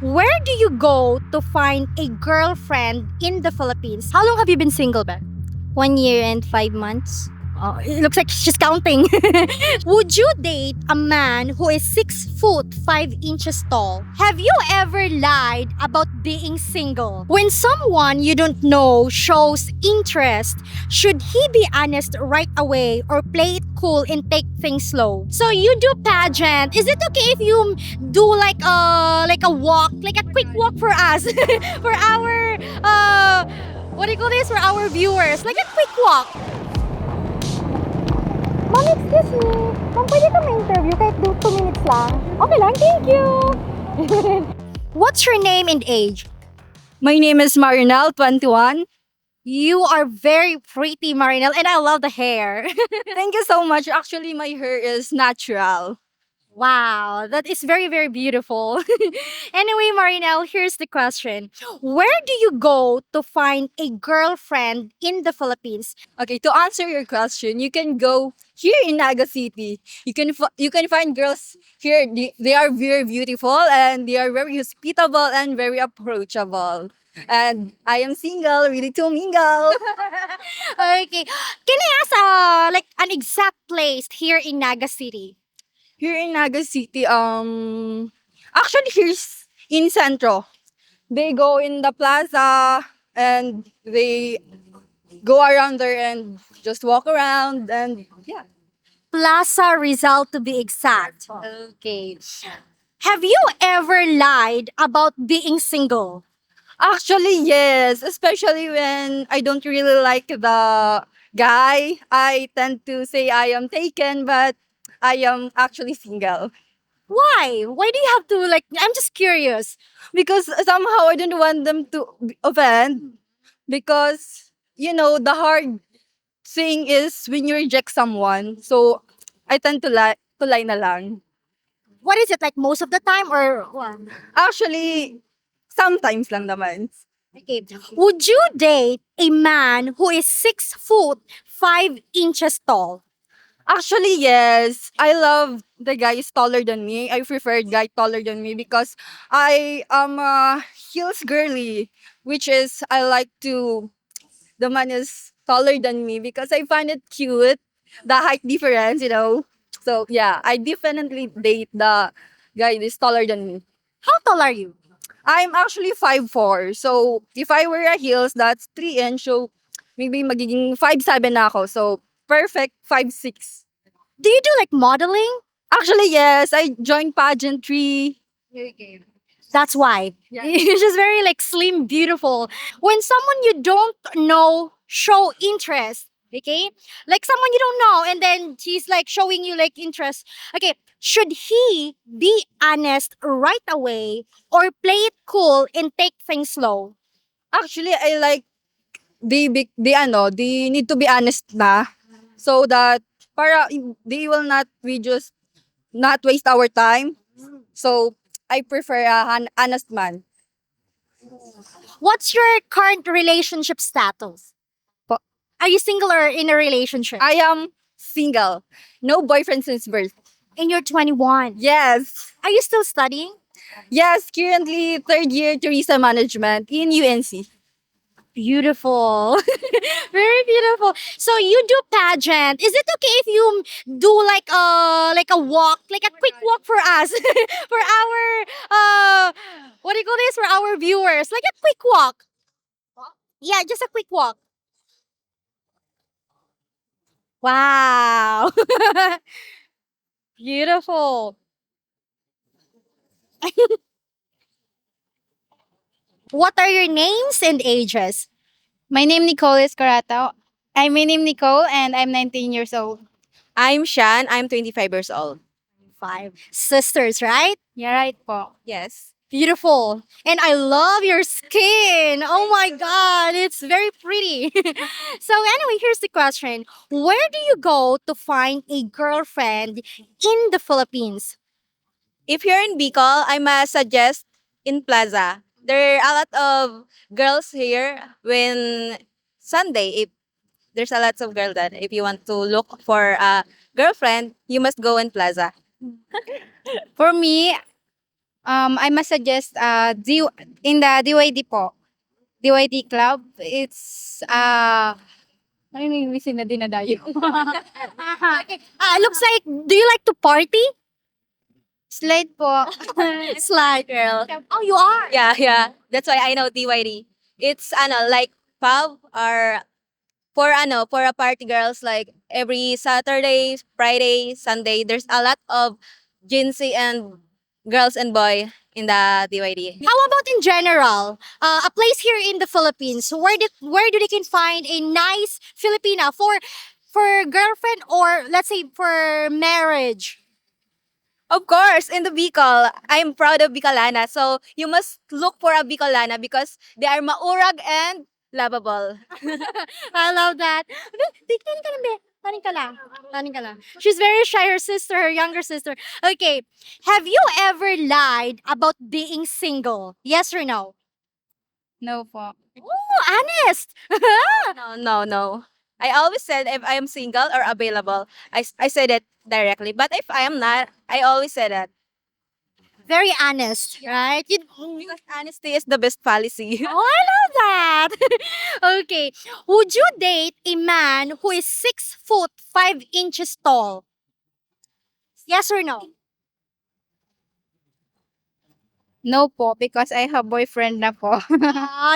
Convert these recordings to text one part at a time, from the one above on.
Where do you go to find a girlfriend in the Philippines? How long have you been single, Beth? 1 year and 5 months. Oh, it looks like she's counting. Would you date a man who is 6 foot 5 inches tall? Have you ever lied about being single? When someone you don't know shows interest, should he be honest right away or play it cool and take things slow? So you do pageant. Is it okay if you do like a walk, like a quick walk for us, for our what do you call this, for our viewers, like a quick walk? Ma'am, excuse me. Ma'am, pwede ka ma-interview kahit 2 minutes lang? Okay lang, thank you. What's your name and age? My name is Marinel, 21. You are very pretty, Marinel, and I love the hair. Thank you so much. Actually, my hair is natural. Wow, that is very, very beautiful. Anyway, Marinel, here's the question. Where do you go to find a girlfriend in the Philippines? Okay, to answer your question, you can go here in Naga City. You can find girls here. They are very beautiful and they are very hospitable and very approachable. And I am single, ready to mingle. Okay. Can I ask like an exact place here in Naga City? Here in Naga City, actually here's in Centro. They go in the plaza and they go around there and just walk around and yeah. Plaza Rizal to be exact. Okay. Have you ever lied about being single? Actually, yes, especially when I don't really like the guy. I tend to say I am taken, but I am actually single. Why? Why do you have to like? I'm just curious. Because somehow I don't want them to offend. Because, the hard thing is when you reject someone. So, I tend to lie na lang. What is it like most of the time or what? Actually, sometimes lang naman. Okay. Would you date a man who is 6 foot 5 inches tall? Actually, yes. I love the guys taller than me. I prefer guy taller than me because I am a heels girly, which is I like to the man is taller than me because I find it cute, the height difference. So yeah, I definitely date the guy that is taller than me. How tall are you? I'm actually 5'4". So if I wear a heels, that's 3 inch. So maybe magiging 5'7" na ako. So perfect 5'6". Do you do like modeling? Actually, yes. I joined pageantry. That's why. Yeah. You're just very like slim, beautiful. When someone you don't know show interest, okay? Like someone you don't know and then he's like showing you like interest. Okay, should he be honest right away or play it cool and take things slow? Actually, I like they need to be honest na so that para they will not we just not waste our time. So I prefer an honest man. What's your current relationship status? Po- Are you single or in a relationship? I am single. No boyfriend since birth. And you're 21. Yes. Are you still studying? Yes, currently third year tourism management in UNC. Beautiful. Very beautiful. So you do pageant. Is it okay if you do like a walk, like a quick walk for us? For our what do you call this? For our viewers. Like a quick walk. Yeah, just a quick walk. Wow. Beautiful. What are your names and ages? My name Nicole is Karata. My name Nicole and I'm 19 years old. I'm Shan. I'm 25 years old. 5. Sisters, right? Yeah, right po. Yes. Beautiful. And I love your skin. Oh my god, it's very pretty. So anyway, here's the question. Where do you go to find a girlfriend in the Philippines? If you're in Bicol, I must suggest in Plaza. There are a lot of girls here when Sunday. If there's a lot of girls that if you want to look for a girlfriend, you must go in Plaza. For me, I must suggest in the DYD po. DYD Club. It's ano yung English na dinadayo? Okay. Looks like, do you like to party? Slide po. Slide. Girl. Oh, you are? Yeah, yeah. That's why I know DYD. It's like pub or for a party girls like every Saturday, Friday, Sunday. There's a lot of Gen Z and girls and boy in the DYD. How about in general? A place here in the Philippines where do they can find a nice Filipina for girlfriend or let's say for marriage? Of course, in the Bicol, I'm proud of Bicolana. So you must look for a Bicolana because they are maurag and lovable. I love that. Taning ka lang, be. Taning ka lang. Taning ka lang. She's very shy, her sister, her younger sister. Okay. Have you ever lied about being single? Yes or no? No po. Oh, honest. No, no, no. I always said if I am single or available, I said it directly. But if I am not, I always say that. Very honest, right? Because honesty is the best policy. Oh, I love that. Okay. Would you date a man who is 6 foot 5 inches tall? Yes or no? No po, because I have boyfriend na po.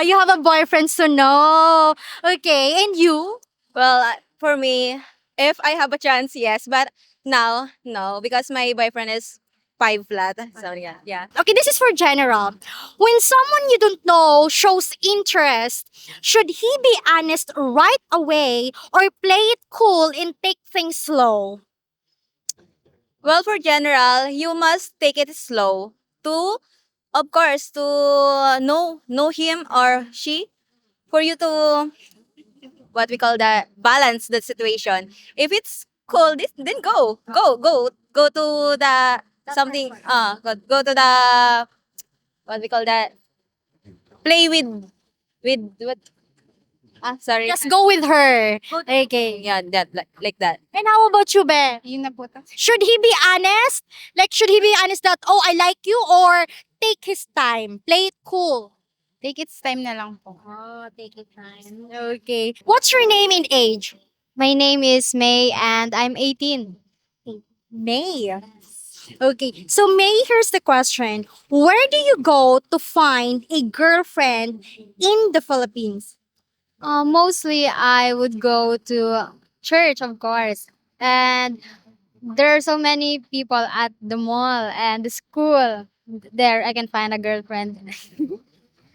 You have a boyfriend, so no. Okay, and you? Well, for me, if I have a chance, yes. But now, no, because my boyfriend is 5 flat. So yeah, yeah. Okay, this is for general. When someone you don't know shows interest, should he be honest right away or play it cool and take things slow? Well, for general, you must take it slow to, of course, to know him or she, for you to what we call that balance the situation. If it's cold, then go to the something. Go to the what we call that play with what. Sorry. Just go with her. Okay. Yeah, that like that. And how about you, Be? Yun na po. Should he be honest? Like, should he be honest that, oh, I like you, or take his time, play it cool? Take its time na lang po. Oh, take it time. Okay. What's your name and age? My name is May and I'm 18. May. Okay. So, May, here's the question. Where do you go to find a girlfriend in the Philippines? Mostly I would go to church, of course. And there are so many people at the mall and the school. There I can find a girlfriend.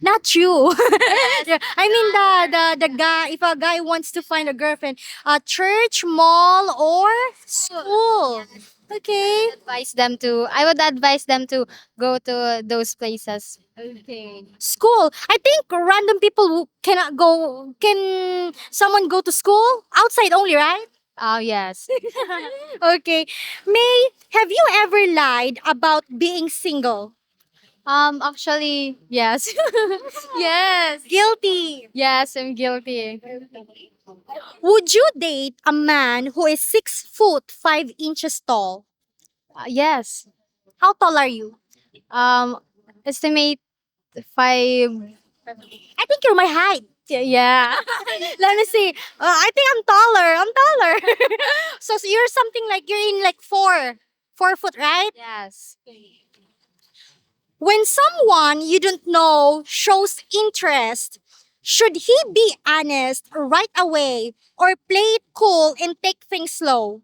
Not you. Yeah, I mean the guy. If a guy wants to find a girlfriend, church, mall, or school. Okay. I would advise them to go to those places. Okay. School. I think random people who cannot go. Can someone go to school outside only, right? Oh yes. Okay. May, have you ever lied about being single? Actually, yes. yes. Guilty. Yes, I'm guilty. Would you date a man who is 6 foot 5 inches tall? Yes. How tall are you? Estimate 5. I think you're my height. Yeah. Let me see. I think I'm taller. I'm taller. So you're something like you're in like 4 foot, right? Yes. When someone you don't know shows interest, should he be honest right away or play it cool and take things slow?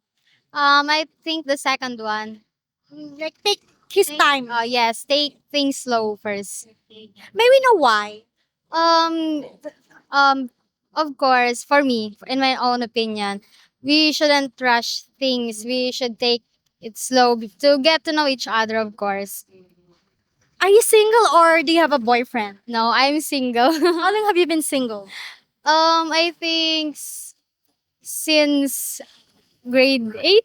I think the second one. Like take his time. Yes, take things slow first. May we know why? Th- um, of course, for me, in my own opinion, we shouldn't rush things. We should take it slow to get to know each other, of course. Are you single or do you have a boyfriend? No, I'm single. How long have you been single? I think since grade 8.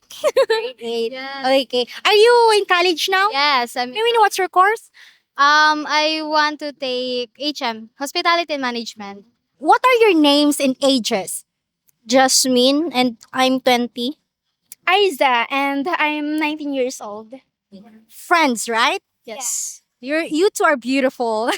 Eight. Yes. Okay. Are you in college now? Yes, May we know what's your course? I want to take HM, Hospitality Management. What are your names and ages? Jasmine, and I'm 20. Aiza, and I'm 19 years old. Friends, right? Yes. You two are beautiful.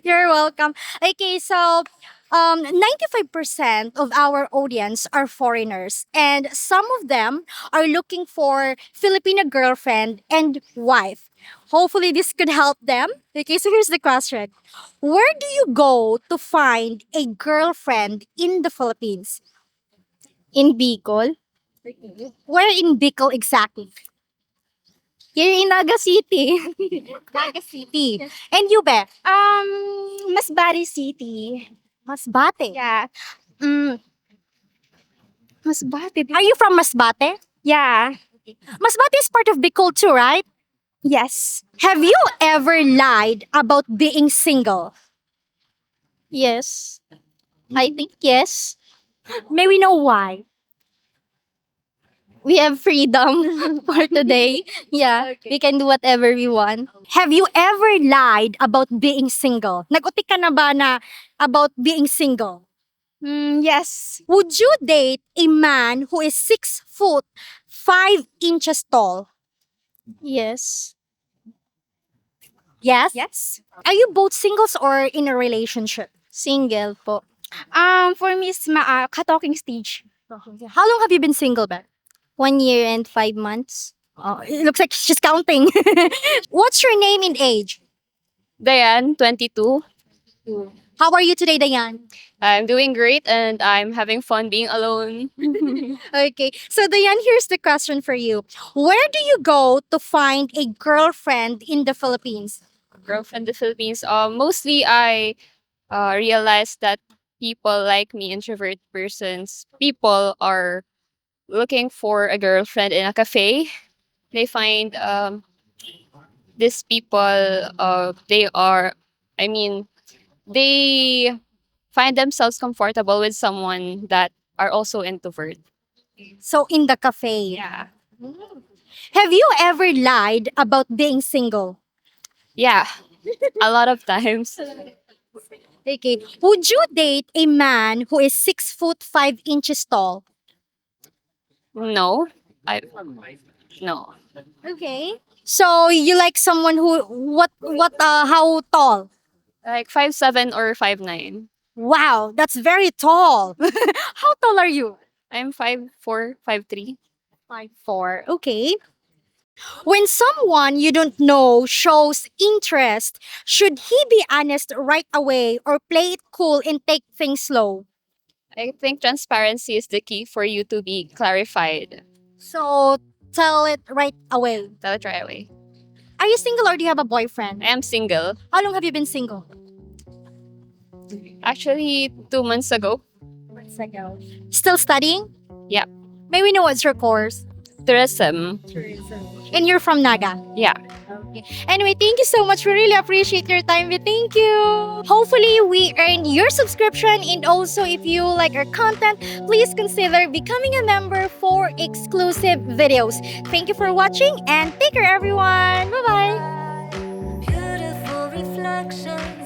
You're welcome. Okay, so 95% of our audience are foreigners, and some of them are looking for Filipino girlfriend and wife. Hopefully, this could help them. Okay, so here's the question: where do you go to find a girlfriend in the Philippines? In Bicol. Where in Bicol exactly? Here in Naga City. Naga City. And you, Be? Masbate City. Masbate. Yeah. Mm, Masbate. are you from Masbate? Yeah. Masbate is part of Bicol too, right? Yes. Have you ever lied about being single? Yes. I think yes. May we know why? We have freedom for today. Yeah. We can do whatever we want. Have you ever lied about being single? Nag-utik ka na ba na about being single? Yes. Would you date a man who is 6 foot 5 inches tall? Yes. Yes? Yes. Are you both singles or in a relationship? Single po. For me, is ka-talking stage. How long have you been single, Beth? 1 year and 5 months. Oh, it looks like she's counting. What's your name and age? Diane, 22. How are you today, Dayan? I'm doing great and I'm having fun being alone. Okay, so Dayan, here's the question for you. Where do you go to find a girlfriend in the Philippines? Girl from the Philippines. Mostly I realized that people like me, introvert persons, people are looking for a girlfriend in a cafe. They find these people, they are, I mean, they find themselves comfortable with someone that are also introvert. So in the cafe. Yeah. Have you ever lied about being single? Yeah. A lot of times. Okay. Would you date a man who is 6 foot 5 inches tall? No. I no. Okay. So you like someone who how tall? Like 5'7" or 5'9". Wow, that's very tall. How tall are you? I'm 5'4", 5'3". 5'4". Okay. When someone you don't know shows interest, should he be honest right away or play it cool and take things slow? I think transparency is the key for you to be clarified. So tell it right away. Tell it right away. Are you single or do you have a boyfriend? I am single. How long have you been single? Actually, 2 months ago. Months ago. Still studying? Yeah. May we know what's your course? Tourism. And you're from Naga? Yeah. Okay. Anyway, thank you so much. We really appreciate your time. We thank you. Hopefully, we earn your subscription. And also, if you like our content, please consider becoming a member for exclusive videos. Thank you for watching and take care, everyone. Bye bye. Beautiful reflection